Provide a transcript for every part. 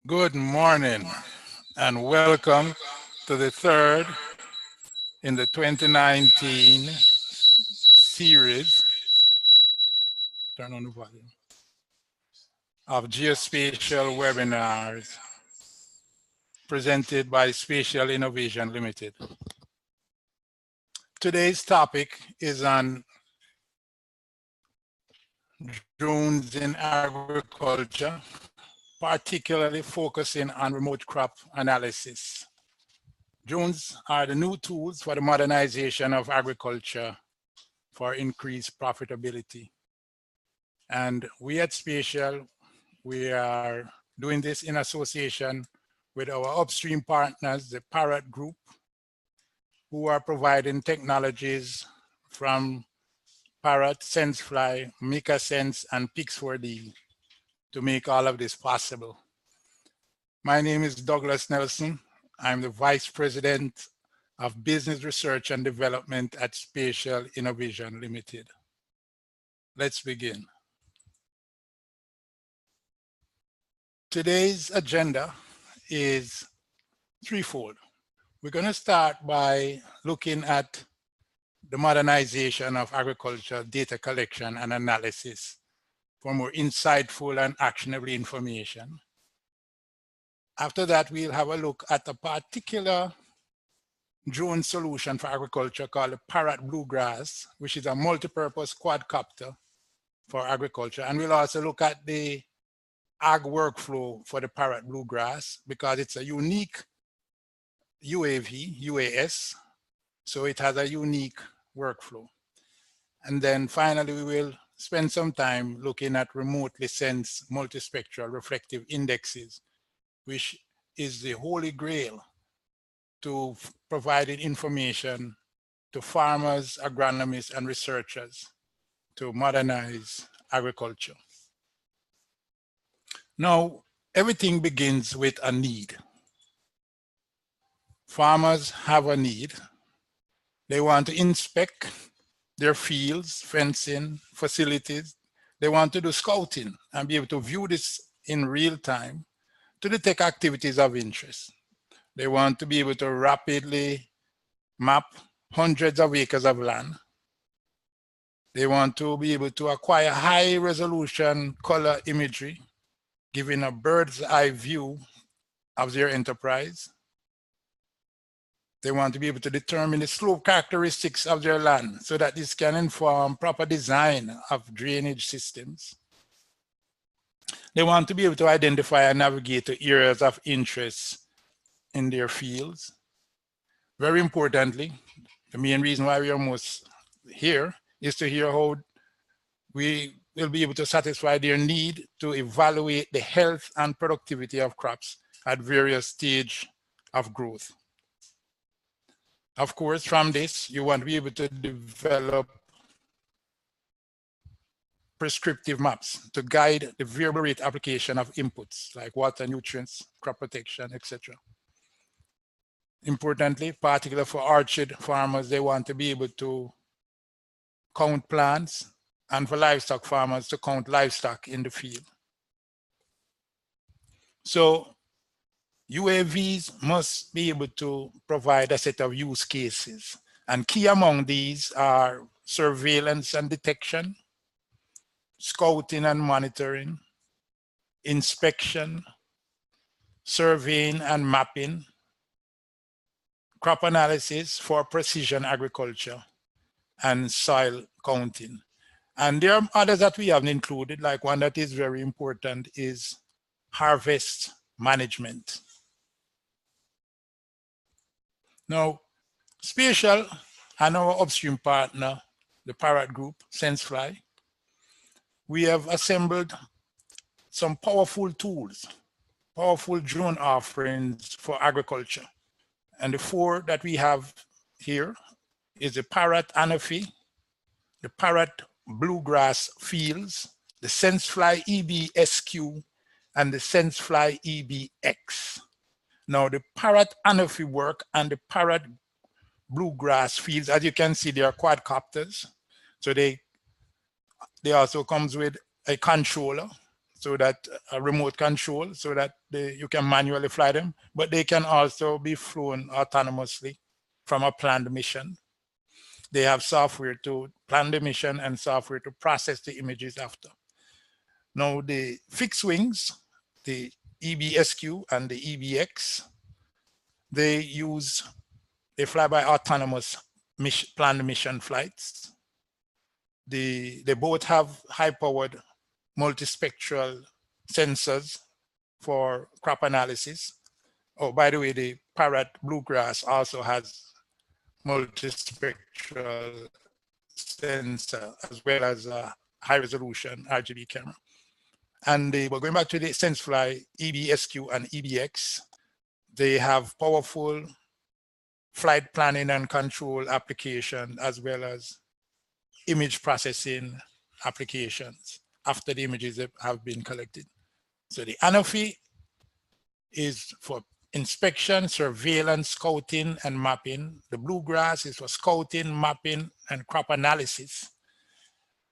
Good morning and welcome to the third in the 2019 series, turn on the volume, of geospatial webinars presented by Spatial Innovision Limited. Today's topic is on drones in agriculture, particularly focusing on remote crop analysis. Drones are the new tools for the modernization of agriculture for increased profitability. And we at Spatial, we are doing this in association with our upstream partners, the Parrot Group, who are providing technologies from Parrot, senseFly, MikaSense, and Pix4D to make all of this possible. My name is Douglas Nelson. I'm the Vice President of Business Research and Development at Spatial Innovision Limited. Let's begin. Today's agenda is threefold. We're going to start by looking at the modernization of agriculture data collection and analysis for more insightful and actionable information. After that, we'll have a look at a particular drone solution for agriculture called the Parrot BlueGrass, which is a multi-purpose quadcopter for agriculture. And we'll also look at the ag workflow for the Parrot BlueGrass because it's a unique UAS, so it has a unique workflow. And then finally, we will spend some time looking at remotely sensed multispectral reflective indexes, which is the holy grail to providing information to farmers, agronomists, and researchers to modernize agriculture. Now, everything begins with a need. Farmers have a need. They want to inspect their fields, fencing, facilities. They want to do scouting and be able to view this in real time to detect activities of interest. They want to be able to rapidly map hundreds of acres of land. They want to be able to acquire high resolution color imagery, giving a bird's eye view of their enterprise. They want to be able to determine the slope characteristics of their land so that this can inform proper design of drainage systems. They want to be able to identify and navigate to areas of interest in their fields. Very importantly, the main reason why we are almost here is to hear how we will be able to satisfy their need to evaluate the health and productivity of crops at various stages of growth. Of course, from this, you want to be able to develop prescriptive maps to guide the variable rate application of inputs like water, nutrients, crop protection, etc. Importantly, particularly for orchard farmers, they want to be able to count plants, and for livestock farmers to count livestock in the field. So UAVs must be able to provide a set of use cases. And key among these are surveillance and detection, scouting and monitoring, inspection, surveying and mapping, crop analysis for precision agriculture, and soil counting. And there are others that we haven't included, like one that is very important is harvest management. Now, Spatial and our upstream partner, the Parrot Group, senseFly, we have assembled some powerful tools, powerful drone offerings for agriculture. And the four that we have here is the Parrot Anophy, the Parrot BlueGrass Fields, the senseFly eBee SQ, and the senseFly eBee X. Now the Parrot Anophy work and the Parrot BlueGrass Fields, as you can see, they are quadcopters. So they also comes with a controller. so that a remote control, so that you can manually fly them, but they can also be flown autonomously from a planned mission. They have software to plan the mission and software to process the images after. Now the fixed wings, the eBee and the eBee, they fly by autonomous planned mission flights. They both have high-powered multispectral sensors for crop analysis. Oh, by the way, the Parrot BlueGrass also has multispectral sensor as well as a high-resolution RGB camera. And we're going back to the senseFly eBee and eBee, they have powerful flight planning and control application as well as image processing applications after the images have been collected. So the Anophy is for inspection, surveillance, scouting, and mapping. The BlueGrass is for scouting, mapping, and crop analysis.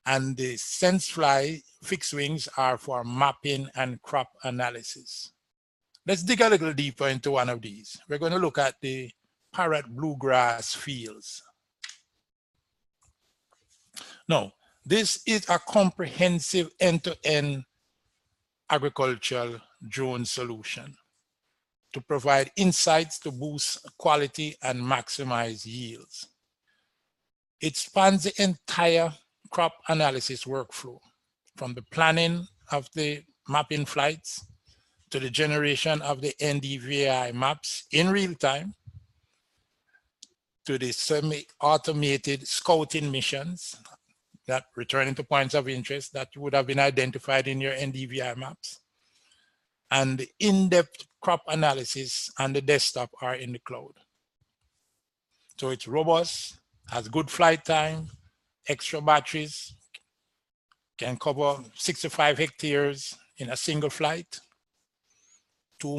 And the senseFly fixed wings are for mapping and crop analysis. Let's dig a little deeper into one of these. We're going to look at the Parrot BlueGrass Fields. Now, this is a comprehensive end-to-end agricultural drone solution to provide insights to boost quality and maximize yields. It spans the entire crop analysis workflow, from the planning of the mapping flights to the generation of the NDVI maps in real time, to the semi-automated scouting missions that returning to points of interest that would have been identified in your NDVI maps, and the in-depth crop analysis and the desktop are in the cloud. So it's robust, has good flight time, extra batteries, can cover 65 hectares in a single flight, two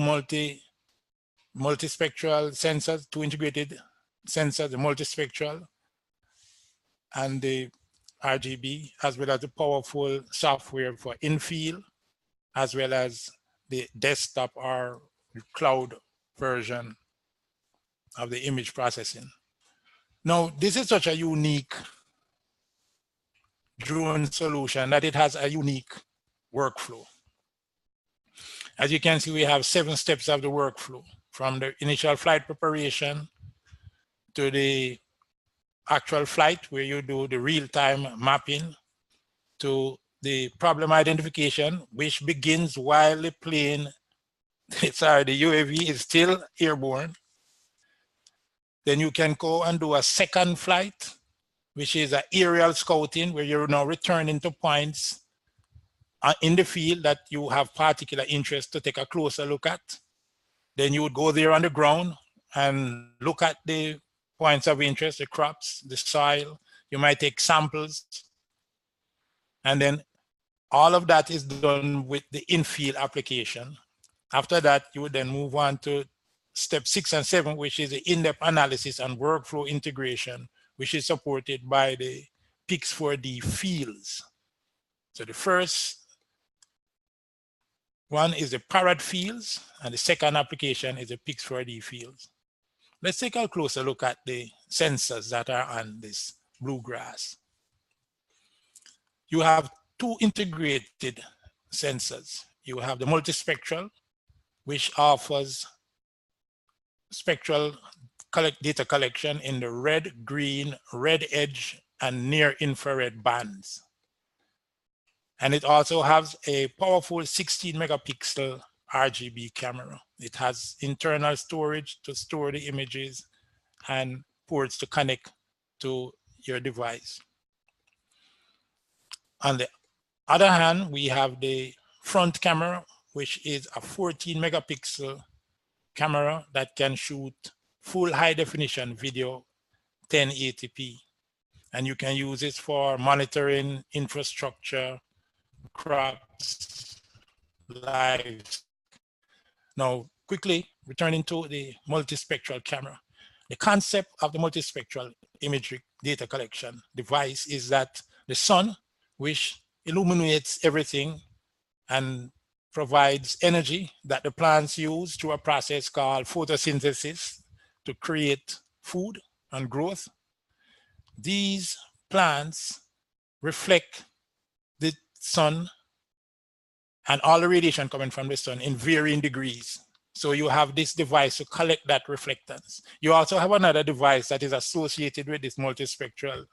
multispectral sensors, two integrated sensors, the multispectral and the RGB, as well as the powerful software for in-field, as well as the desktop or the cloud version of the image processing. Now, this is such a unique drone solution that it has a unique workflow. As you can see, we have 7 steps of the workflow, from the initial flight preparation to the actual flight where you do the real-time mapping, to the problem identification, which begins while the plane, sorry, the UAV is still airborne. Then you can go and do a second flight, which is an aerial scouting, where you're now returning to points in the field that you have particular interest to take a closer look at. Then you would go there on the ground and look at the points of interest, the crops, the soil. You might take samples. And then all of that is done with the in-field application. After that, you would then move on to step 6 and 7, which is the in-depth analysis and workflow integration, which is supported by the Pix4D fields. So the first one is the Parrot Fields, and the second application is the Pix4D fields. Let's take a closer look at the sensors that are on this BlueGrass. You have 2 integrated sensors. You have the multispectral, which offers spectral data collection in the red, green, red edge, and near infrared bands. And it also has a powerful 16 megapixel RGB camera. It has internal storage to store the images and ports to connect to your device. On the other hand, we have the front camera, which is a 14 megapixel camera that can shoot full high definition video 1080p. And you can use it for monitoring infrastructure, crops, lives. Now, quickly returning to the multispectral camera. The concept of the multispectral imagery data collection device is that the sun, which illuminates everything and provides energy that the plants use through a process called photosynthesis to create food and growth. These plants reflect the sun and all the radiation coming from the sun in varying degrees. So you have this device to collect that reflectance. You also have another device that is associated with this multispectral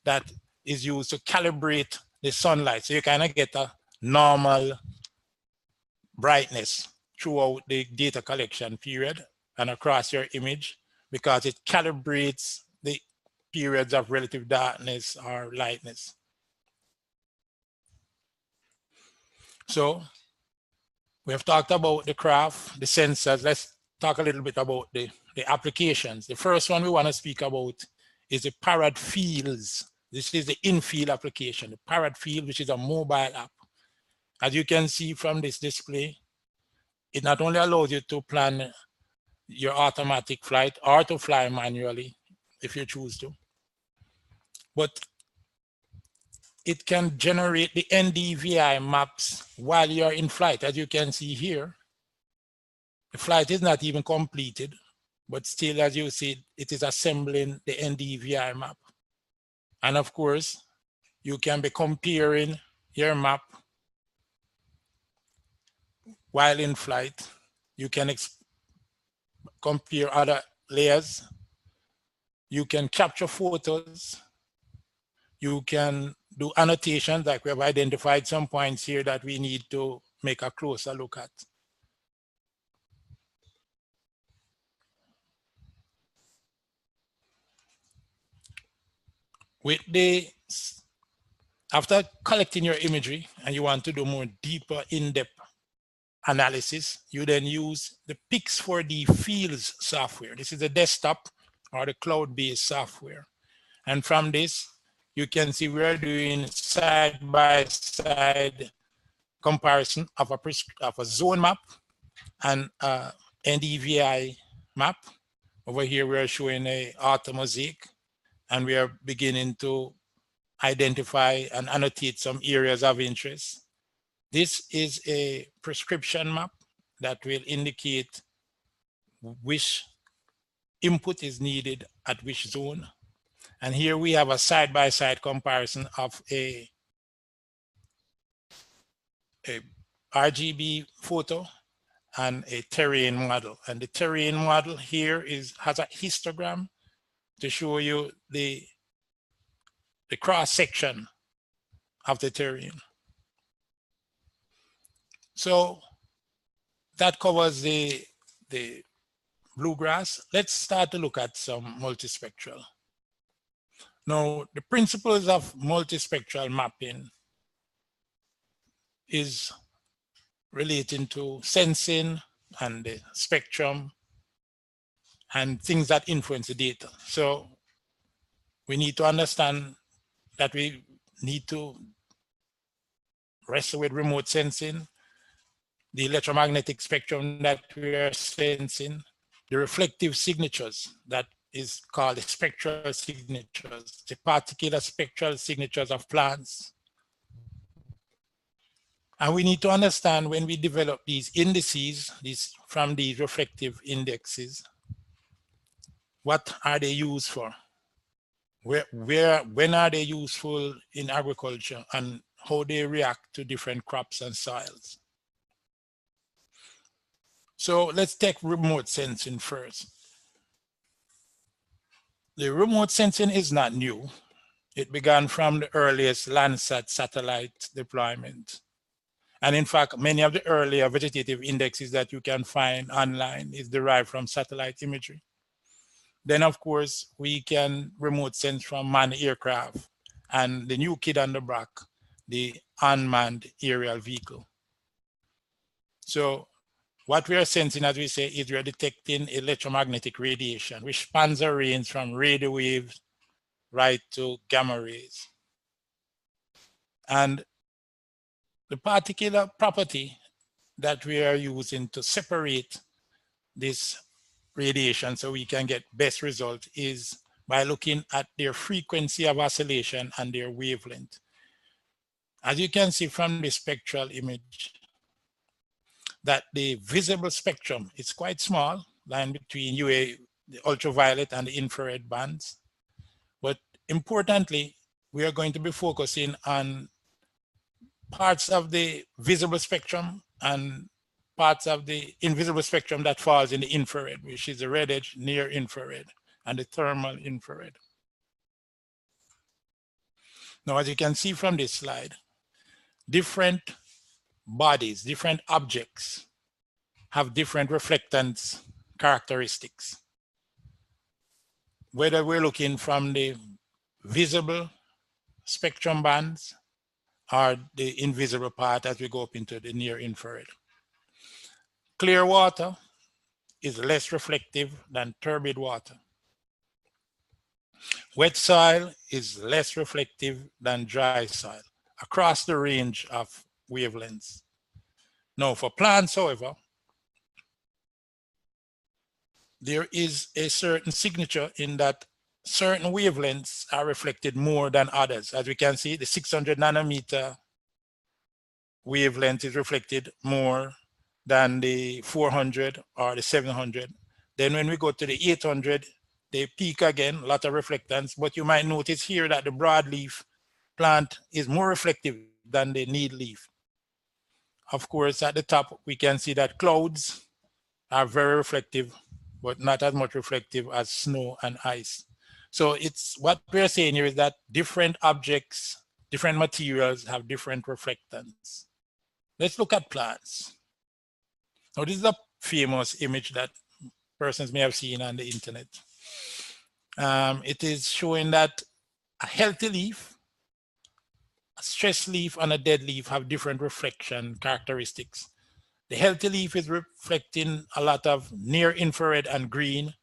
that is used to calibrate the sunlight. So you kind of get a normal brightness throughout the data collection period and across your image, because it calibrates the periods of relative darkness or lightness. So we have talked about the craft, the sensors. Let's talk a little bit about the applications. The first one we want to speak about is the Parrot Fields. This is the in-field application, the Parrot Field, which is a mobile app. As you can see from this display, it not only allows you to plan your automatic flight or to fly manually if you choose to, but it can generate the NDVI maps while you're in flight. As you can see here, the flight is not even completed, but still, as you see, it is assembling the NDVI map. And of course, you can be comparing your map while in flight. You can compare other layers. You can capture photos. You can do annotations, like we have identified some points here that we need to make a closer look at. After collecting your imagery and you want to do more deeper in-depth analysis, you then use the Pix4D Fields software. This is a desktop or the cloud-based software. And from this, you can see we're doing side-by-side comparison of a zone map and NDVI map. Over here, we're showing a auto mosaic, and we are beginning to identify and annotate some areas of interest. This is a prescription map that will indicate which input is needed at which zone. And here we have a side-by-side comparison of a RGB photo and a terrain model. And the terrain model here has a histogram to show you the cross-section of the terrain. So that covers the bluegrass. Let's start to look at some multispectral. Now, the principles of multispectral mapping is relating to sensing and the spectrum and things that influence the data. So we need to understand that we need to wrestle with remote sensing, the electromagnetic spectrum that we are sensing, the reflective signatures that is called the spectral signatures, the particular spectral signatures of plants. And we need to understand when we develop these indices, from these reflective indexes, what are they used for? When are they useful in agriculture, and how they react to different crops and soils? So let's take remote sensing first. The remote sensing is not new. It began from the earliest Landsat satellite deployment. And in fact, many of the earlier vegetative indexes that you can find online is derived from satellite imagery. Then of course, we can remote sense from manned aircraft and the new kid on the block, the unmanned aerial vehicle. So what we are sensing, as we say, is we are detecting electromagnetic radiation, which spans a range from radio waves right to gamma rays. And the particular property that we are using to separate this radiation so we can get best result is by looking at their frequency of oscillation and their wavelength. As you can see from the spectral image, that the visible spectrum is quite small, lying between UA, the ultraviolet and the infrared bands. But importantly, we are going to be focusing on parts of the visible spectrum and parts of the invisible spectrum that falls in the infrared, which is the red edge, near infrared, and the thermal infrared. Now, as you can see from this slide, different bodies, different objects have different reflectance characteristics. Whether we're looking from the visible spectrum bands or the invisible part as we go up into the near infrared. Clear water is less reflective than turbid water. Wet soil is less reflective than dry soil across the range of wavelengths. Now for plants, however, there is a certain signature in that certain wavelengths are reflected more than others. As we can see, the 600 nanometer wavelength is reflected more than the 400 or the 700. Then when we go to the 800, they peak again, a lot of reflectance, but you might notice here that the broadleaf plant is more reflective than the needleaf. Of course, at the top, we can see that clouds are very reflective, but not as much reflective as snow and ice. So it's what we're saying here is that different objects, different materials have different reflectance. Let's look at plants. Now, this is a famous image that persons may have seen on the internet. It is showing that a healthy leaf, a stressed leaf, and a dead leaf have different reflection characteristics. The healthy leaf is reflecting a lot of near infrared and green.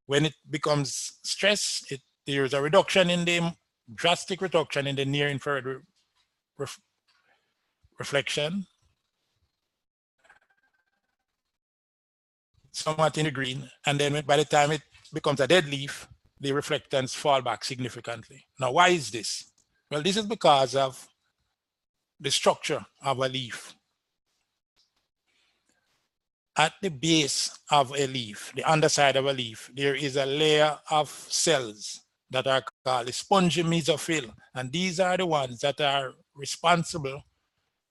When it becomes stressed, there's a reduction in the drastic reduction in the near infrared reflection, somewhat in the green, and then by the time it becomes a dead leaf, the reflectance fall back significantly. Now, why is this? Well, this is because of the structure of a leaf. At the base of a leaf, the underside of a leaf, there is a layer of cells that are called the spongy mesophyll, and these are the ones that are responsible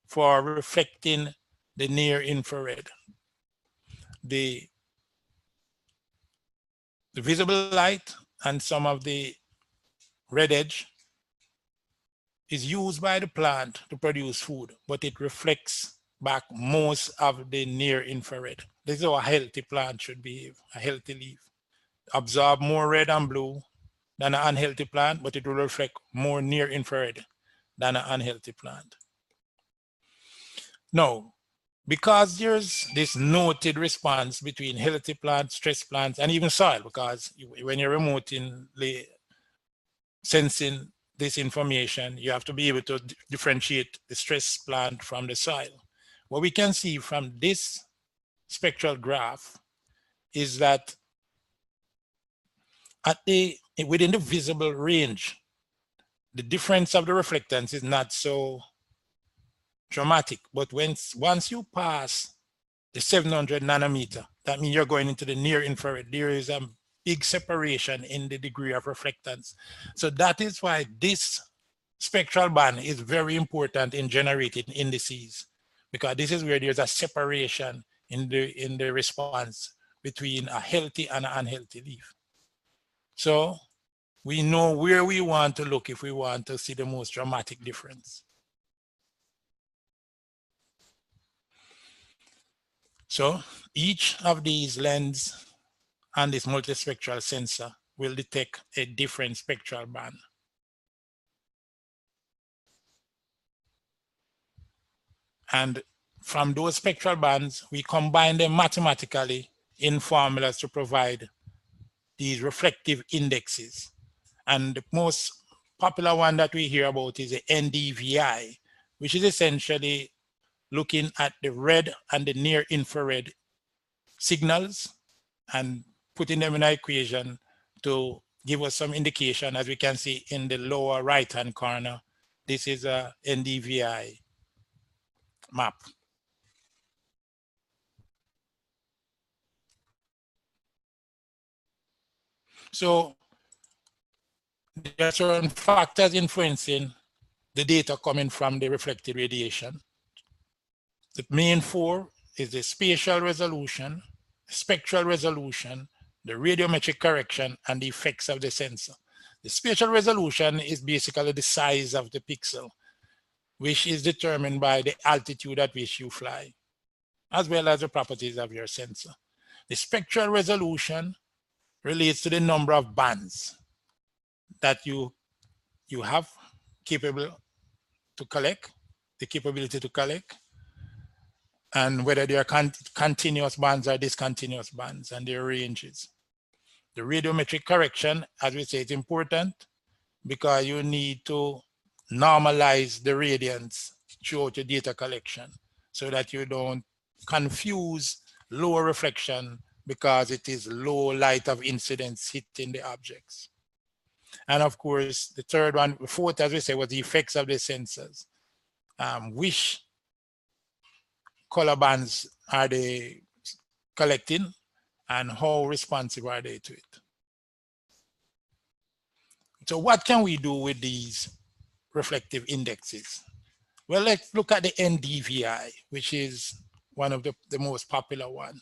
for reflecting the near infrared. The visible light and some of the red edge is used by the plant to produce food, but it reflects back most of the near infrared. This is how a healthy plant should behave. A healthy leaf absorb more red and blue than an unhealthy plant, but it will reflect more near infrared than an unhealthy plant. Now, because there's this noted response between healthy plants, stressed plants, and even soil, because when you're remotely sensing this information, you have to be able to differentiate the stressed plant from the soil. What we can see from this spectral graph is that within the visible range, the difference of the reflectance is not so dramatic, but once you pass the 700 nanometer, that means you're going into the near infrared. There is a big separation in the degree of reflectance. So that is why this spectral band is very important in generating indices, because this is where there's a separation in the response between a healthy and an unhealthy leaf. So we know where we want to look if we want to see the most dramatic difference. So each of these lens and this multispectral sensor will detect a different spectral band. And from those spectral bands, we combine them mathematically in formulas to provide these reflective indexes. And the most popular one that we hear about is the NDVI, which is essentially looking at the red and the near infrared signals and putting them in an equation to give us some indication, as we can see in the lower right-hand corner, This is a NDVI map. So there are certain factors influencing the data coming from the reflected radiation. The main four is the spatial resolution, spectral resolution, the radiometric correction, and the effects of the sensor. The spatial resolution is basically the size of the pixel, which is determined by the altitude at which you fly, as well as the properties of your sensor. The spectral resolution relates to the number of bands that you have capable to collect, the capability to collect, and whether they are continuous bands or discontinuous bands and their ranges. The radiometric correction, as we say, is important because you need to normalize the radiance throughout your data collection so that you don't confuse lower reflection because it is low light of incidence hitting the objects. And of course, the third one, the fourth, as we say, was the effects of the sensors. Which color bands are they collecting and how responsive are they to it? So what can we do with these reflective indexes? Well, let's look at the NDVI, which is one of the most popular one.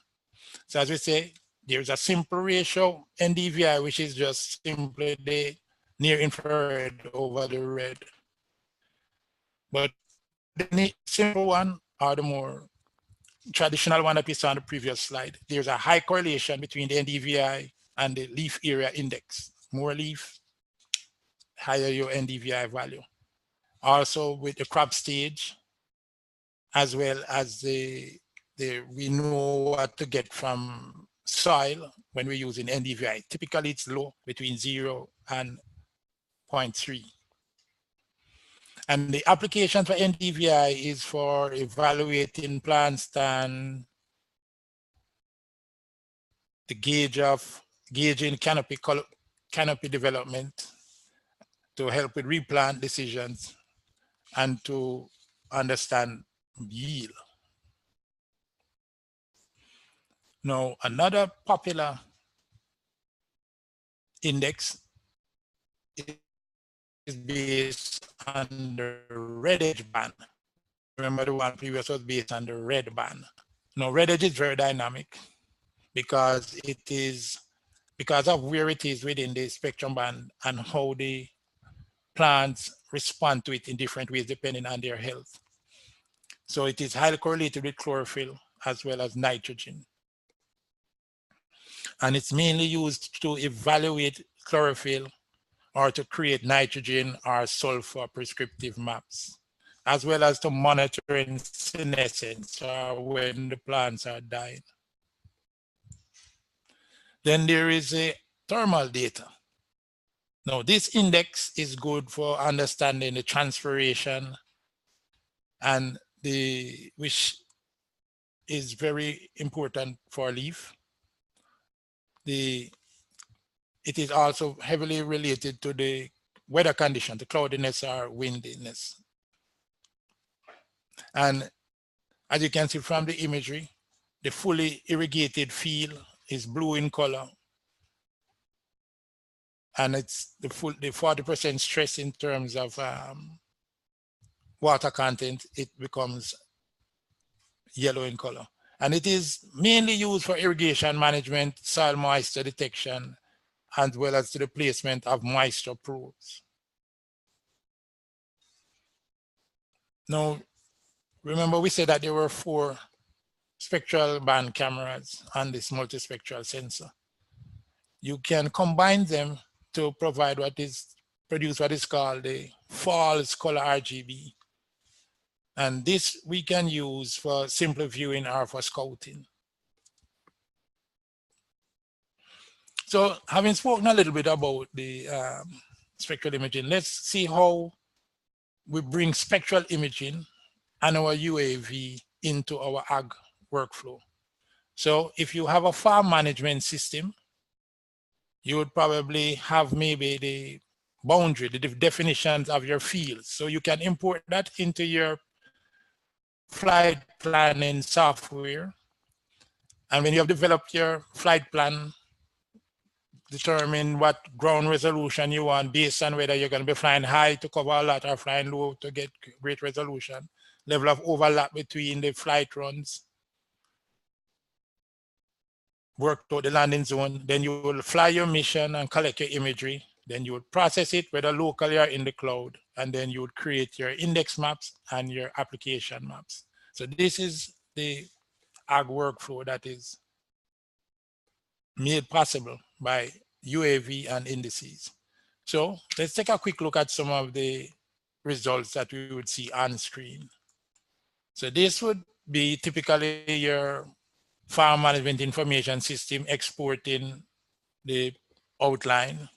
So as we say, there's a simple ratio NDVI, which is just simply the near infrared over the red. But the simple one or the more traditional one that we saw on the previous slide, there's a high correlation between the NDVI and the leaf area index. More leaf, higher your NDVI value. Also with the crop stage, as well as we know what to get from soil when we're using NDVI. Typically it's low, between 0 and 0.3. And the application for NDVI is for evaluating plant stand, the gauging canopy development, to help with replant decisions, and to understand yield. Now, another popular index is based on the red edge band. Remember the one previous was based on the red band. Now, red edge is very dynamic because of where it is within the spectrum band and how the plants respond to it in different ways depending on their health. So it is highly correlated with chlorophyll as well as nitrogen. And it's mainly used to evaluate chlorophyll or to create nitrogen or sulfur prescriptive maps, as well as to monitoring senescence or when the plants are dying. Then there is a thermal data. Now this index is good for understanding the transpiration and which is very important for a leaf. It is also heavily related to the weather condition, the cloudiness or windiness. And as you can see from the imagery, the fully irrigated field is blue in color. And it's the 40% stress in terms of water content, it becomes yellow in color. And it is mainly used for irrigation management, soil moisture detection, as well as to the placement of moisture probes. Now, remember we said that there were 4 spectral band cameras on this multispectral sensor. You can combine them to provide produce what is called the false color RGB. And this we can use for simple viewing or for scouting. So having spoken a little bit about the spectral imaging, let's see how we bring spectral imaging and our UAV into our ag workflow. So if you have a farm management system, you would probably have maybe boundary, the definitions of your fields. So you can import that into your flight planning software. And when you have developed your flight plan, determine what ground resolution you want based on whether you're going to be flying high to cover a lot or flying low to get great resolution, level of overlap between the flight runs, work out the landing zone, then you will fly your mission and collect your imagery. Then you would process it whether locally or in the cloud, and then you would create your index maps and your application maps. So this is the ag workflow that is made possible by UAV and indices. So let's take a quick look at some of the results that we would see on screen. So this would be typically your farm management information system exporting the outline.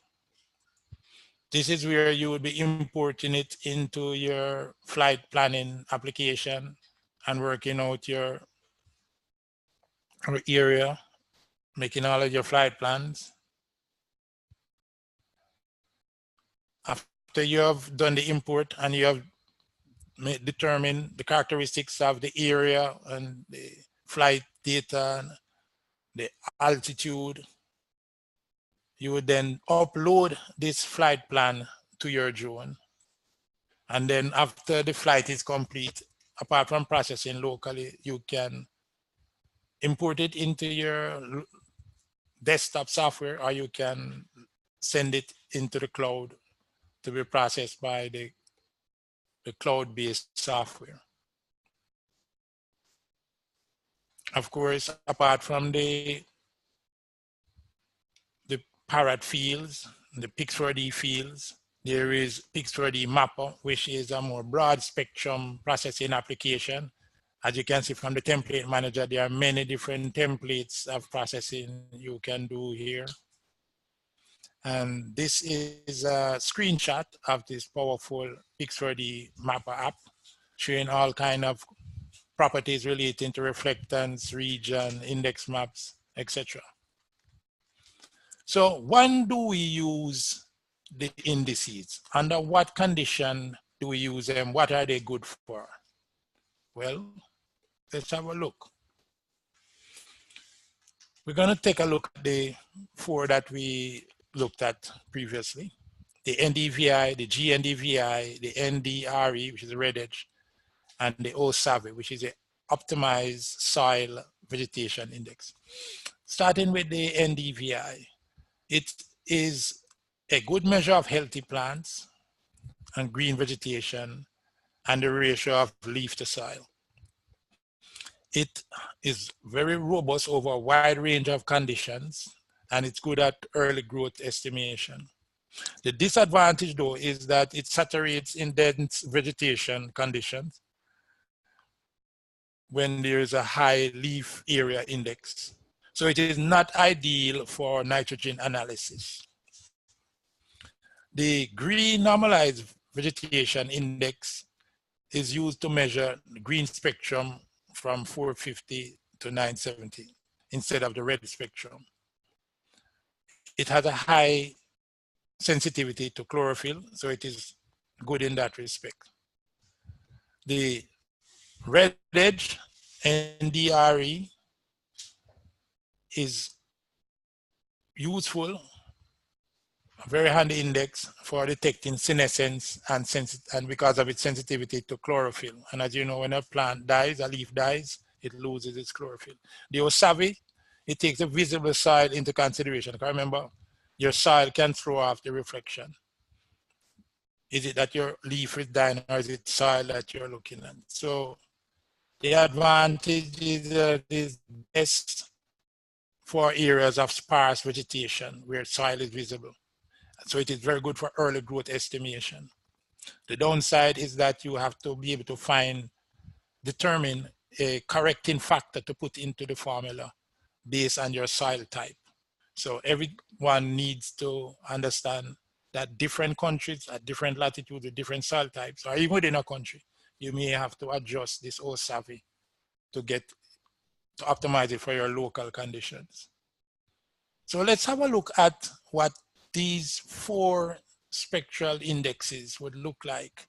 This is where you would be importing it into your flight planning application and working out your area, making all of your flight plans. After you have done the import and you have determined the characteristics of the area and the flight data, the altitude, you would then upload this flight plan to your drone. And then after the flight is complete, apart from processing locally, you can import it into your desktop software, or you can send it into the cloud to be processed by the cloud-based software. Of course, apart from the Parrot Fields, the Pix4D Fields, there is Pix4D Mapper, which is a more broad spectrum processing application. As you can see from the template manager, there are many different templates of processing you can do here. And this is a screenshot of this powerful Pix4D Mapper app, showing all kinds of properties relating to reflectance, region, index maps, etc. So when do we use the indices? Under what condition do we use them? What are they good for? Well, let's have a look. We're going to take a look at the 4 that we looked at previously: the NDVI, the GNDVI, the NDRE, which is the red edge, and the OSAVI, which is the optimized soil vegetation index. Starting with the NDVI, it is a good measure of healthy plants and green vegetation and the ratio of leaf to soil. It is very robust over a wide range of conditions, and it's good at early growth estimation. The disadvantage, though, is that it saturates in dense vegetation conditions when there is a high leaf area index. So it is not ideal for nitrogen analysis. The green normalized vegetation index is used to measure the green spectrum from 450 to 970 instead of the red spectrum. It has a high sensitivity to chlorophyll, so it is good in that respect. The red edge NDRE is useful, a very handy index for detecting senescence and because of its sensitivity to chlorophyll. And as you know, when a plant dies, a leaf dies, it loses its chlorophyll. The OSAVI, it takes the visible soil into consideration. Because remember, your soil can throw off the reflection. Is it that your leaf is dying, or is it soil that you're looking at? So the advantage is that it is best for areas of sparse vegetation where soil is visible. So it is very good for early growth estimation. The downside is that you have to be able to determine a correcting factor to put into the formula based on your soil type. So everyone needs to understand that different countries at different latitudes with different soil types, or even within a country, you may have to adjust this OSAVI to optimize it for your local conditions. So let's have a look at what these 4 spectral indexes would look like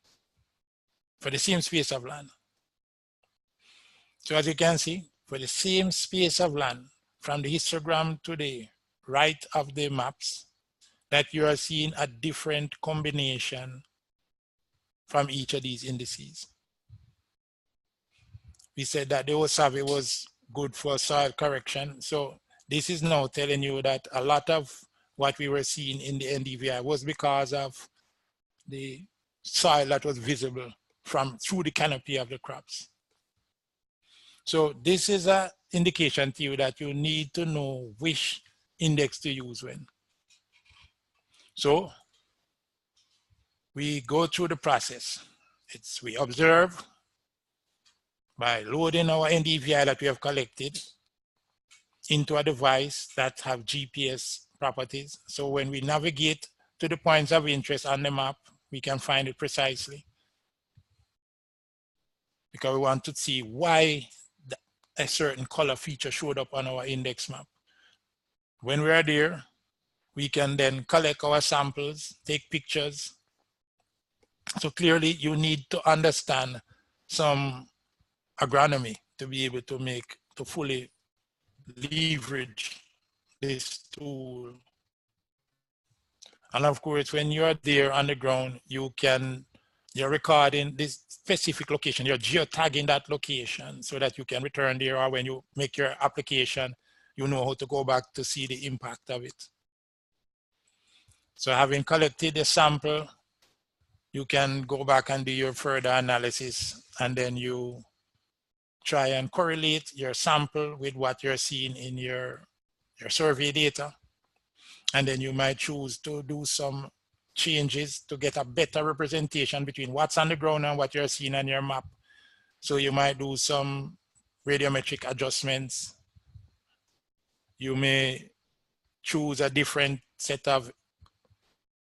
for the same space of land. So as you can see, for the same space of land, from the histogram to the right of the maps, that you are seeing a different combination from each of these indices. We said that the survey was good for soil correction. So this is now telling you that a lot of what we were seeing in the NDVI was because of the soil that was visible from through the canopy of the crops. So this is an indication to you that you need to know which index to use when. So we go through the process. We observe by loading our NDVI that we have collected into a device that have GPS properties. So when we navigate to the points of interest on the map, we can find it precisely, because we want to see why a certain color feature showed up on our index map. When we are there, we can then collect our samples, take pictures. So clearly you need to understand some agronomy to be able to fully leverage this tool. And of course, when you're there on the ground, you're recording this specific location, you're geotagging that location so that you can return there, or when you make your application, you know how to go back to see the impact of it. So having collected the sample, you can go back and do your further analysis, and then you try and correlate your sample with what you're seeing in your survey data. And then you might choose to do some changes to get a better representation between what's on the ground and what you're seeing on your map. So you might do some radiometric adjustments. You may choose a different set of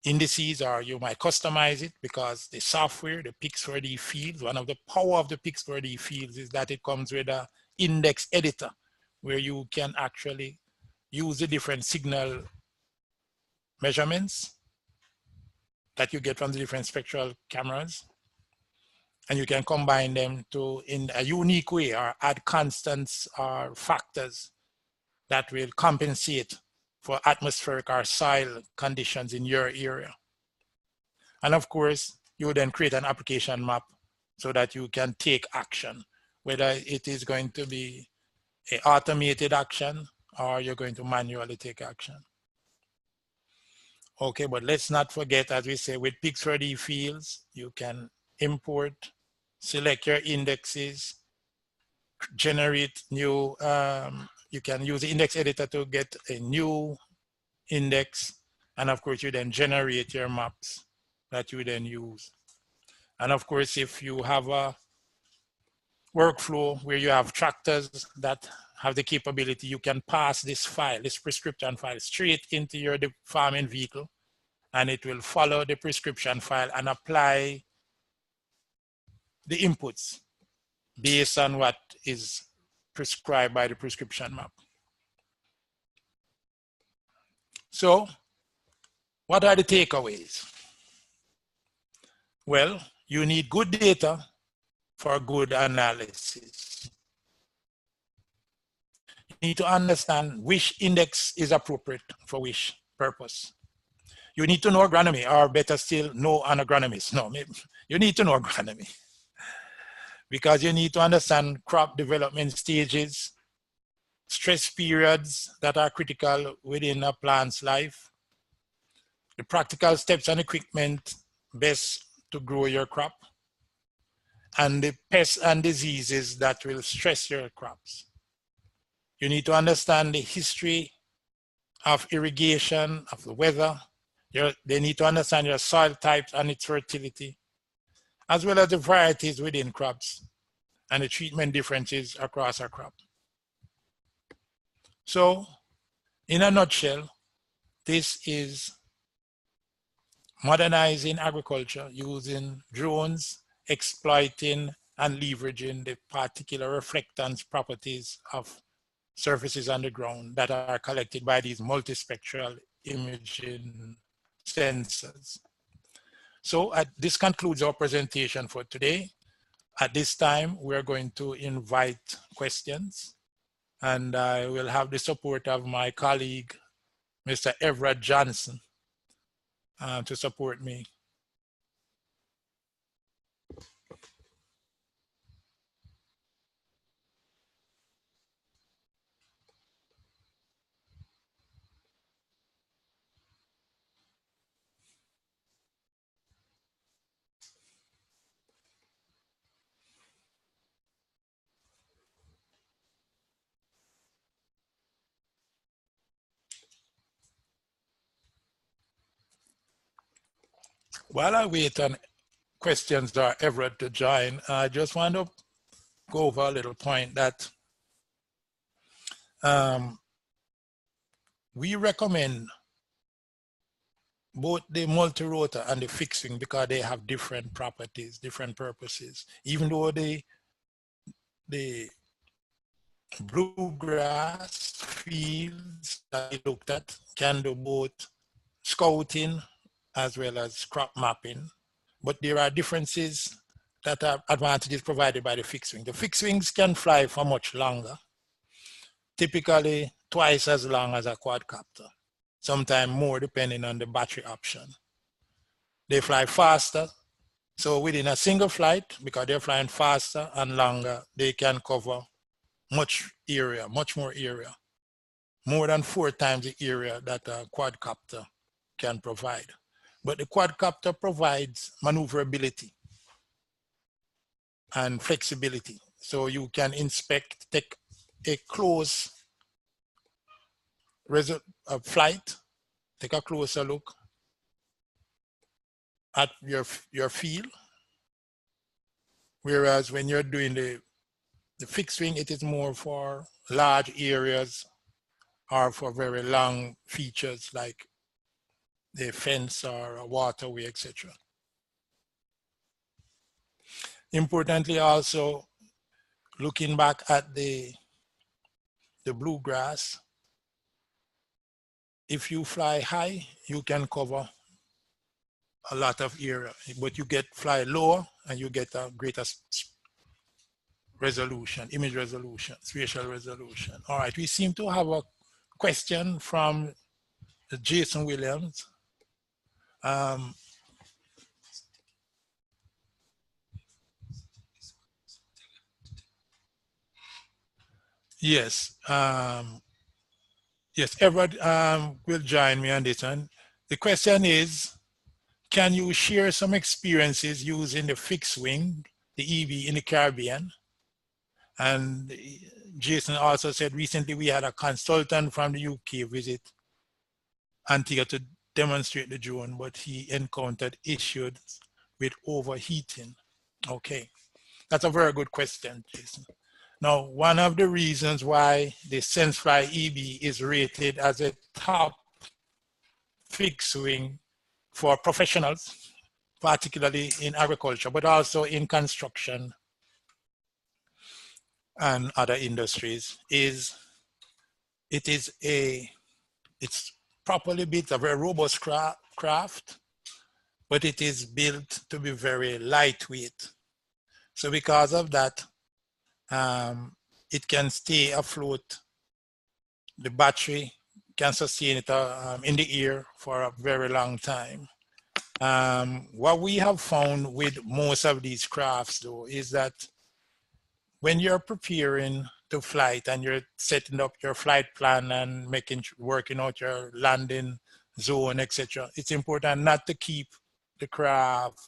indices, or you might customize it, because the software, the Pix4D Fields, one of the power of the Pix4D Fields is that it comes with an index editor where you can actually use the different signal measurements that you get from the different spectral cameras, and you can combine them in a unique way, or add constants or factors that will compensate for atmospheric or soil conditions in your area. And of course, you then create an application map so that you can take action, whether it is going to be an automated action or you're going to manually take action. Okay, but let's not forget, as we say, with Pix4D Fields, you can import, select your indexes, generate new, you can use the index editor to get a new index, and of course you then generate your maps that you then use. And of course, if you have a workflow where you have tractors that have the capability, you can pass this file, this prescription file, straight into your farming vehicle, and it will follow the prescription file and apply the inputs based on what is prescribed by the prescription map. So what are the takeaways? Well, you need good data for good analysis. You need to understand which index is appropriate for which purpose. You need to know agronomy, or better still, know an agronomist. No, you need to know agronomy, because you need to understand crop development stages, stress periods that are critical within a plant's life, the practical steps and equipment best to grow your crop, and the pests and diseases that will stress your crops. You need to understand the history of irrigation, of the weather. They need to understand your soil types and its fertility, as well as the varieties within crops and the treatment differences across our crop. So, in a nutshell, this is modernizing agriculture using drones, exploiting and leveraging the particular reflectance properties of surfaces on the ground that are collected by these multispectral imaging sensors. So this concludes our presentation for today. At this time, we're going to invite questions, and I will have the support of my colleague, Mr. Everard Johnson, to support me. While I wait on questions or Everett to join, I just want to go over a little point that we recommend both the multi-rotor and the fixing because they have different properties, different purposes. Even though the bluegrass fields that we looked at can do both scouting as well as crop mapping, but there are differences that are advantages provided by the fixed-wing. The fixed-wings can fly for much longer, typically twice as long as a quadcopter, sometimes more depending on the battery option. They fly faster, so within a single flight, because they're flying faster and longer, they can cover much area, much more area, more than 4 times the area that a quadcopter can provide. But the quadcopter provides maneuverability and flexibility. So you can inspect, take a close flight, take a closer look at your field. Whereas when you're doing the fixed wing, it is more for large areas or for very long features like the fence or a waterway, etc. Importantly also, looking back at the bluegrass, if you fly high, you can cover a lot of area, but you fly lower and you get a greater resolution, image resolution, spatial resolution. All right, we seem to have a question from Jason Williams. Yes, yes, Everard will join me on this one. The question is, can you share some experiences using the fixed wing, the eBee in the Caribbean? And Jason also said recently we had a consultant from the UK visit Antigua to demonstrate the drone, but he encountered issues with overheating. Okay, that's a very good question, Jason. Now, one of the reasons why the senseFly eBee is rated as a top fixed wing for professionals, particularly in agriculture, but also in construction and other industries, is it's properly built, a very robust craft, but it is built to be very lightweight. So because of that, it can stay afloat. The battery can sustain it in the air for a very long time. What we have found with most of these crafts though is that when you're preparing to flight and you're setting up your flight plan and working out your landing zone, etc., it's important not to keep the craft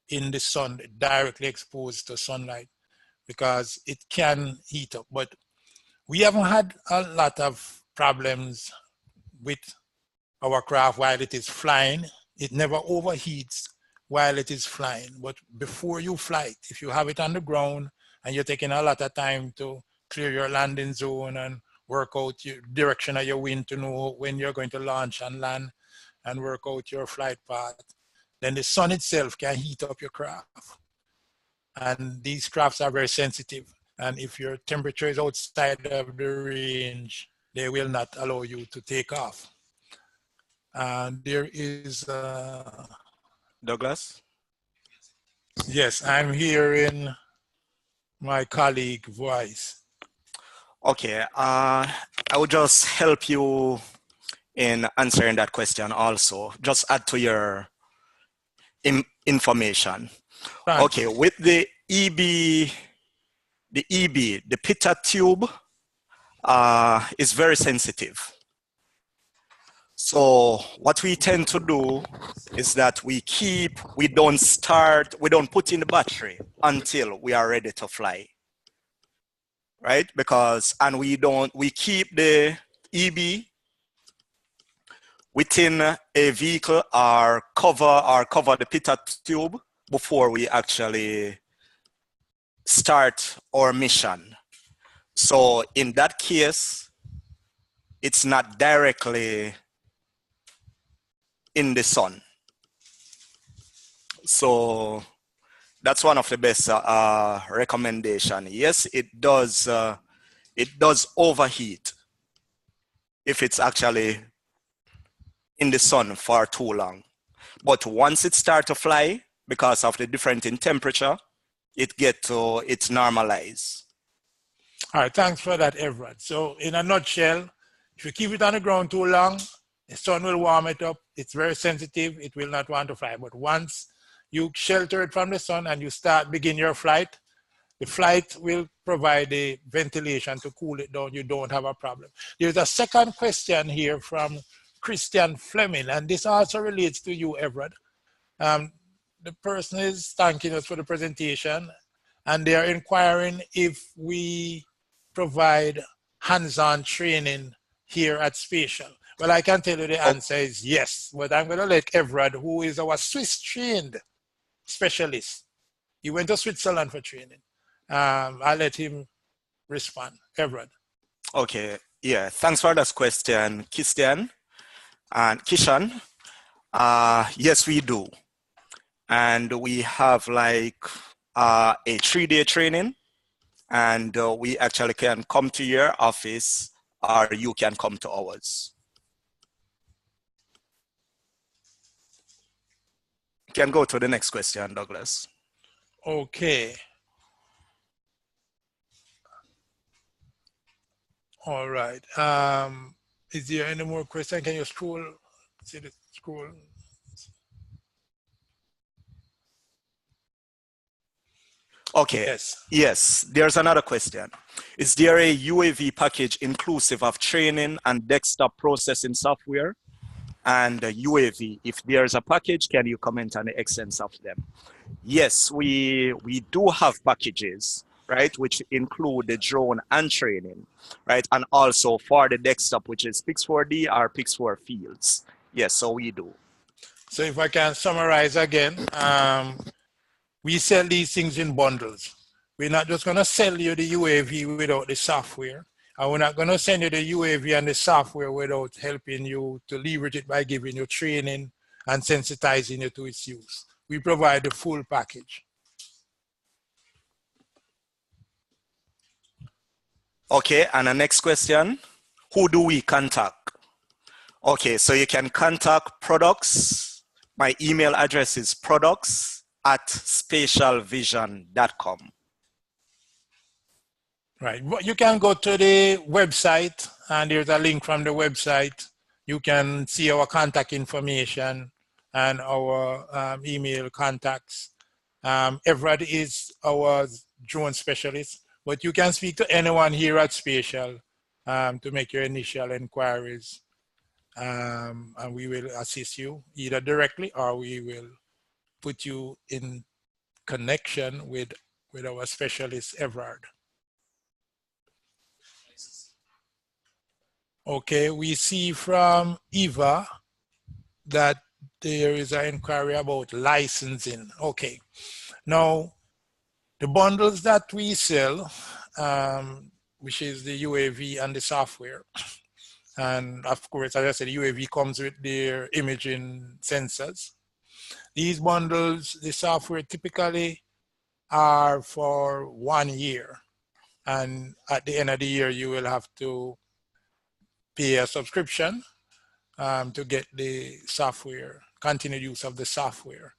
in the sun, directly exposed to sunlight, because it can heat up. But we haven't had a lot of problems with our craft while it is flying. It never overheats while it is flying. But before you fly, if you have it on the ground and you're taking a lot of time to clear your landing zone and work out your direction of your wind to know when you're going to launch and land and work out your flight path, then the sun itself can heat up your craft. And these crafts are very sensitive. And if your temperature is outside of the range, they will not allow you to take off. There is Douglas? Yes, I'm hearing my colleague voice. Okay, I will just help you in answering that question also. Just add to your information. Thanks. Okay, with the eBee, the Pitot Tube is very sensitive. So what we tend to do is that we don't put in the battery until we are ready to fly, right? And we keep the eBee within a vehicle or cover the Pitot Tube before we actually start our mission. So in that case, it's not directly in the sun. So that's one of the best recommendation. Yes, it does overheat if it's actually in the sun for too long. But once it starts to fly, because of the difference in temperature, it's normalized. All right, thanks for that, Everard. So in a nutshell, if you keep it on the ground too long, the sun will warm it up. It's very sensitive. It will not want to fly. But once you shelter it from the sun and you begin your flight, the flight will provide the ventilation to cool it down. You don't have a problem. There's a second question here from Christian Fleming, and this also relates to you, Everard. The person is thanking us for the presentation, and they are inquiring if we provide hands-on training here at Spatial. Well, I can tell you the answer is yes, but I'm going to let Everard, who is our Swiss-trained specialist. He went to Switzerland for training. I'll let him respond. Everard. Okay, yeah, thanks for that question, Christian and Kishan. Yes, we do. And we have like a 3-day training, and we actually can come to your office or you can come to ours. You can go to the next question, Douglas. Okay. All right. Is there any more question? Can you scroll? See the scroll? Okay. Yes, there's another question. Is there a UAV package inclusive of training and desktop processing software and UAV? If there's a package, can you comment on the extent of them? Yes, we do have packages, right, which include the drone and training, right, and also for the desktop, which is Pix4D or Pix4 Fields. Yes, so we do. So if I can summarize again, we sell these things in bundles. We're not just going to sell you the UAV without the software. And we're not going to send you the UAV and the software without helping you to leverage it by giving you training and sensitizing you to its use. We provide the full package. Okay, and the next question, who do we contact? Okay, so you can contact products. My email address is products@spatialvision.com. Right, you can go to the website and there's a link from the website. You can see our contact information and our email contacts. Everard is our drone specialist, but you can speak to anyone here at Spatial to make your initial inquiries. And we will assist you either directly or we will put you in connection with our specialist, Everard. Okay, we see from Eva that there is an inquiry about licensing. Okay, now the bundles that we sell, which is the UAV and the software, and of course, as I said, the UAV comes with their imaging sensors. These bundles, the software typically are for 1 year. And at the end of the year, you will have to pay a subscription to get the software, continued use of the software.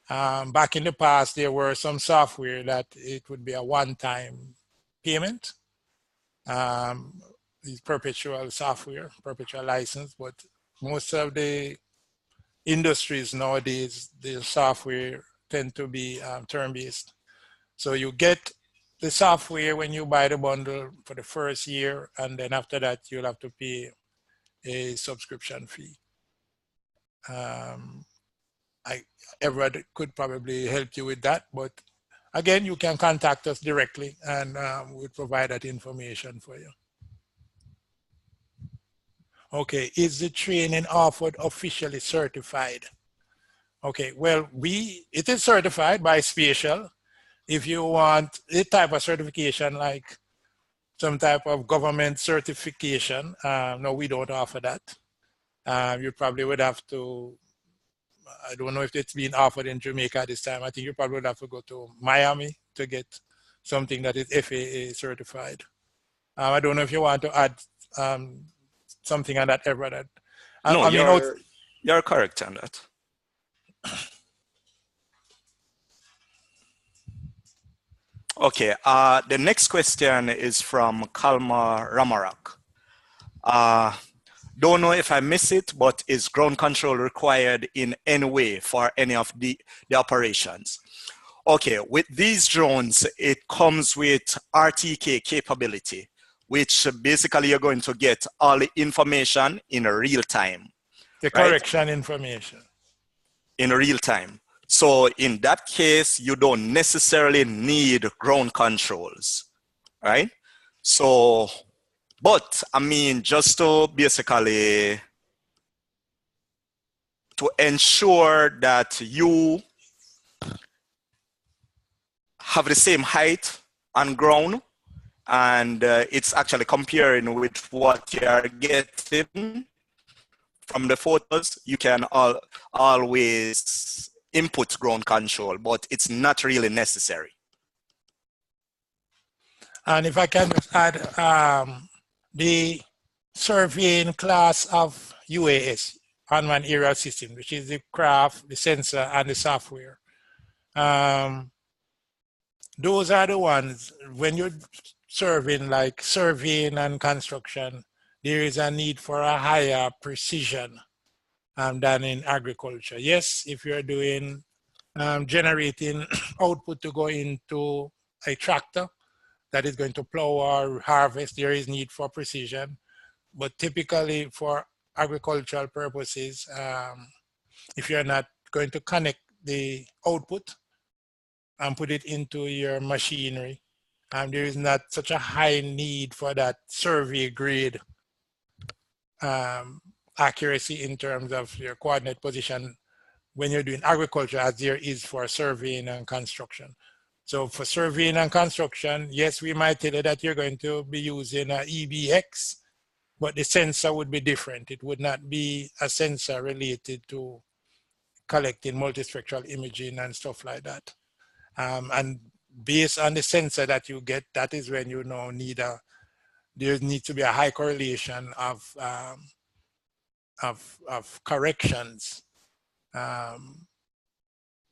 Back in the past, there were some software that it would be a one-time payment, these perpetual software, perpetual license, but most of the industries nowadays, the software tend to be term-based. So you get the software when you buy the bundle for the first year, and then after that, you'll have to pay a subscription fee. Everard could probably help you with that, but again, you can contact us directly and we'll provide that information for you. Okay, is the training offered officially certified? Okay, well, it is certified by Spatial. If you want a type of certification like some type of government certification, no, we don't offer that. You probably would have to, I don't know if it's being offered in Jamaica this time. I think you probably would have to go to Miami to get something that is FAA certified. I don't know if you want to add something on that, Everard. No, you're correct on that. Okay, the next question is from Kalma Ramarak. Don't know if I miss it, but is ground control required in any way for any of the operations? Okay, with these drones, it comes with RTK capability, which basically you're going to get all the information in real time. The correction information. In real time. So in that case, you don't necessarily need ground controls, right? So, but I mean, just to basically to ensure that you have the same height on ground, and it's actually comparing with what you are getting from the photos, you can always input ground control, but it's not really necessary. And if I can just add, the surveying class of UAS, unmanned aerial system, which is the craft, the sensor, and the software. Those are the ones, when you're surveying, like surveying and construction, there is a need for a higher precision than in agriculture. Yes, if you're doing generating output to go into a tractor that is going to plow or harvest, there is need for precision. But typically for agricultural purposes, if you're not going to connect the output and put it into your machinery, there is not such a high need for that survey grade accuracy in terms of your coordinate position when you're doing agriculture as there is for surveying and construction. So for surveying and construction, yes, we might tell you that you're going to be using an EBX, but the sensor would be different. It would not be a sensor related to collecting multispectral imaging and stuff like that. And based on the sensor that you get, that is when you now need there needs to be a high correlation of corrections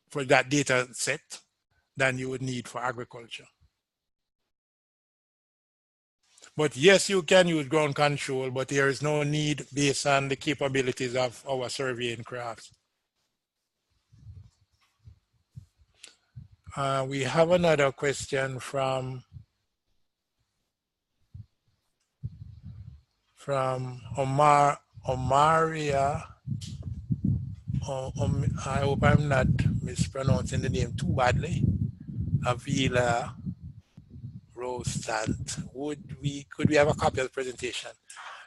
for that data set than you would need for agriculture. But yes, you can use ground control, but there is no need based on the capabilities of our surveying crafts. We have another question from Omaria. I hope I'm not mispronouncing the name too badly. Avila Rostant. Could we have a copy of the presentation?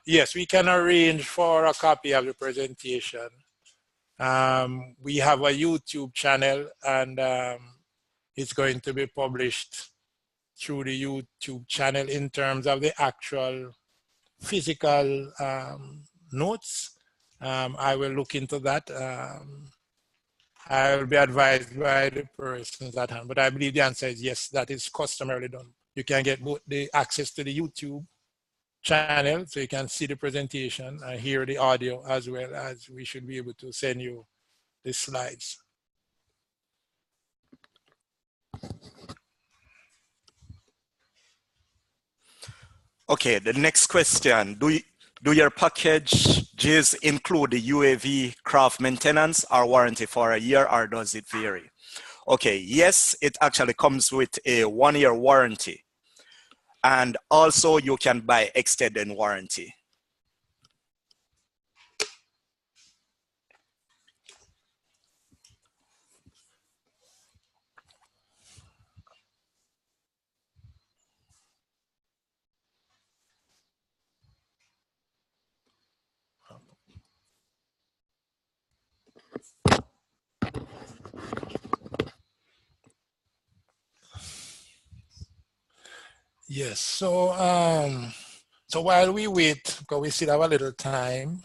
Yes, we can arrange for a copy of the presentation. We have a YouTube channel, and it's going to be published through the YouTube channel in terms of the actual physical notes. I will look into that. I will be advised by the persons at hand, but I believe the answer is yes, that is customarily done. You can get both the access to the YouTube channel, so you can see the presentation and hear the audio, as well as we should be able to send you the slides. Okay, the next question. Do your packages include the UAV craft maintenance or warranty for a year, or does it vary? Okay, yes, it actually comes with a 1-year warranty. And also you can buy extended warranty. Yes, so while we wait, because we still have a little time,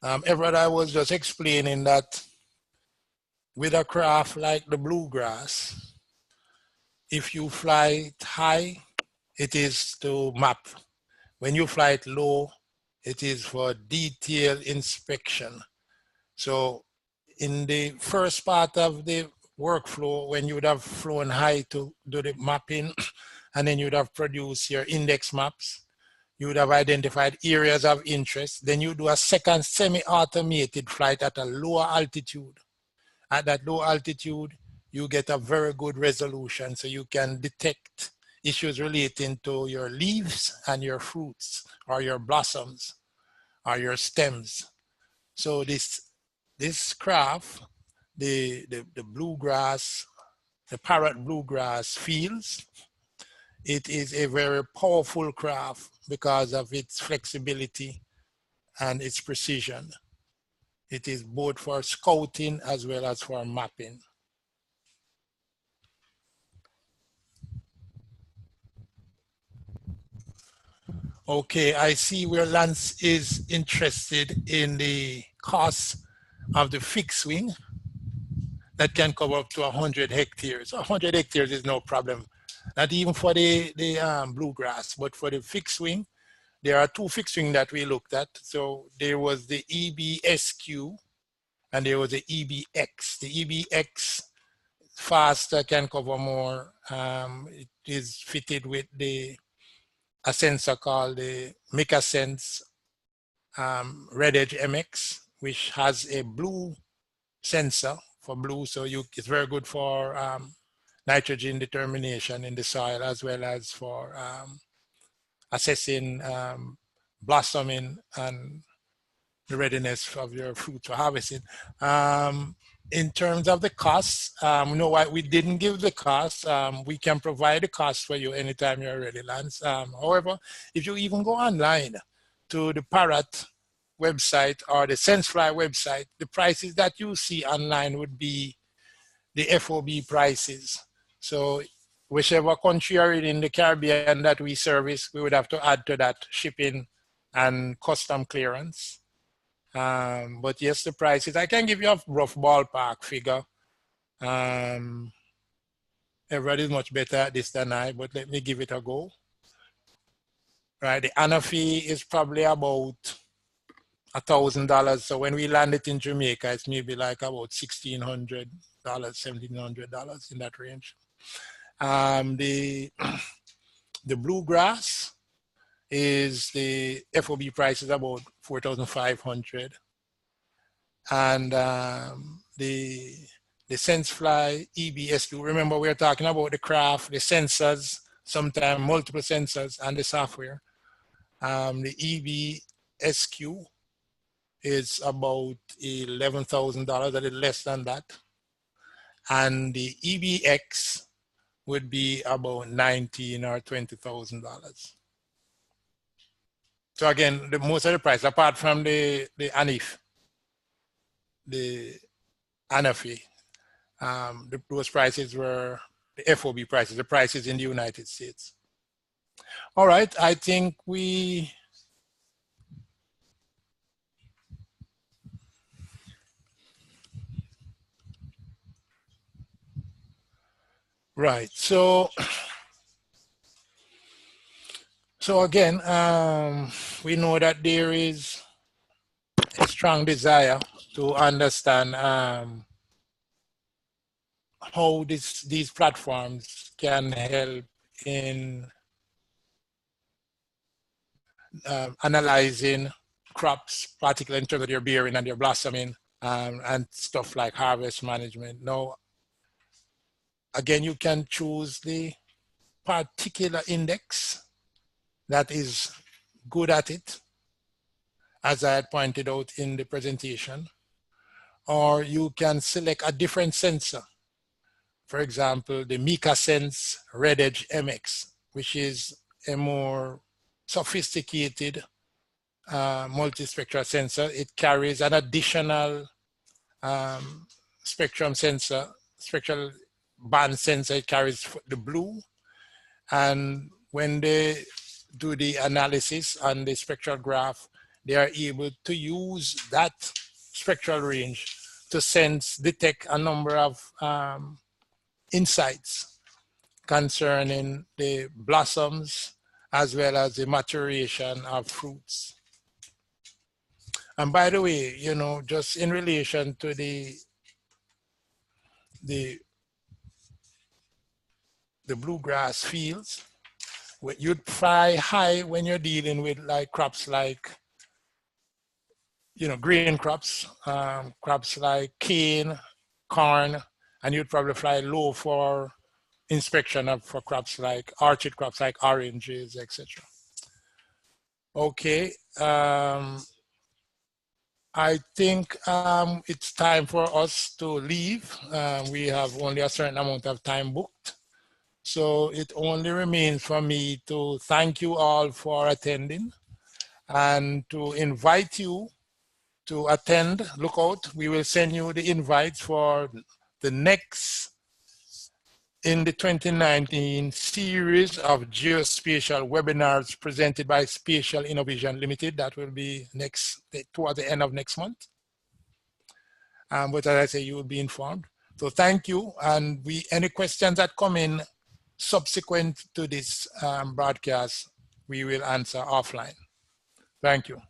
Everard, I was just explaining that with a craft like the bluegrass, if you fly it high, it is to map. When you fly it low, it is for detailed inspection. So in the first part of the workflow, when you would have flown high to do the mapping, and then you would have produced your index maps, you would have identified areas of interest, then you do a second semi-automated flight at a lower altitude. At that low altitude, you get a very good resolution, so you can detect issues relating to your leaves and your fruits, or your blossoms, or your stems. So this craft, the bluegrass, the Parrot BlueGrass Fields, it is a very powerful craft because of its flexibility and its precision. It is both for scouting as well as for mapping. Okay, I see where Lance is interested in the cost of the FixedWing that can cover up to 100 hectares. 100 hectares is no problem, not even for the bluegrass, but for the FixedWing, there are 2 FixedWing that we looked at. So there was the eBee SQ and there was the eBee X. The eBee X faster, can cover more. It is fitted with a sensor called the MicaSense Red Edge MX, which has a blue sensor for blue. So it's very good for nitrogen determination in the soil, as well as for assessing blossoming and the readiness of your fruit for harvesting. In terms of the costs, you know what, we didn't give the cost. We can provide the cost for you anytime you're ready, Lance. However, if you even go online to the Parrot website or the senseFly website, the prices that you see online would be the FOB prices. So whichever country you're in the Caribbean that we service, we would have to add to that shipping and custom clearance. But yes, the prices, I can give you a rough ballpark figure. Everybody is much better at this than I, but let me give it a go. Right, the annual fee is probably about $1,000. So when we land it in Jamaica, it's maybe like about $1,600, $1,700 in that range. The bluegrass is, the FOB price is about $4,500. And the senseFly eBee, remember we are talking about the craft, the sensors, sometimes multiple sensors, and the software. The eBee SQ is about $11,000, a little less than that. And the eBee X would be about $19,000 or $20,000. So again, most of the price, apart from the ANIF, the ANAFI, those prices were the FOB prices, the prices in the United States. All right, I think we, right, so again, we know that there is a strong desire to understand how these platforms can help in analyzing crops, particularly in terms of their bearing and their blossoming, and stuff like harvest management. Now, again, you can choose the particular index that is good at it, as I had pointed out in the presentation, or you can select a different sensor. For example, the MikaSense Red Edge MX, which is a more sophisticated multispectral sensor. It carries an additional spectrum sensor, spectral band sensor. It carries the blue, and when they do the analysis on the spectral graph, they are able to use that spectral range to detect a number of insights concerning the blossoms as well as the maturation of fruits. And by the way, you know, just in relation to the bluegrass fields, you'd fly high when you're dealing with like crops like, you know, grain crops, crops like cane, corn, and you'd probably fly low for inspection for crops like orchard crops like oranges, etc. Okay, I think it's time for us to leave. We have only a certain amount of time booked. So it only remains for me to thank you all for attending and to invite you to attend. Look out, we will send you the invites for the next in the 2019 series of geospatial webinars presented by Spatial Innovision Limited. That will be toward the end of next month. But as I say, you will be informed. So thank you. And any questions that come in subsequent to this broadcast, we will answer offline. Thank you.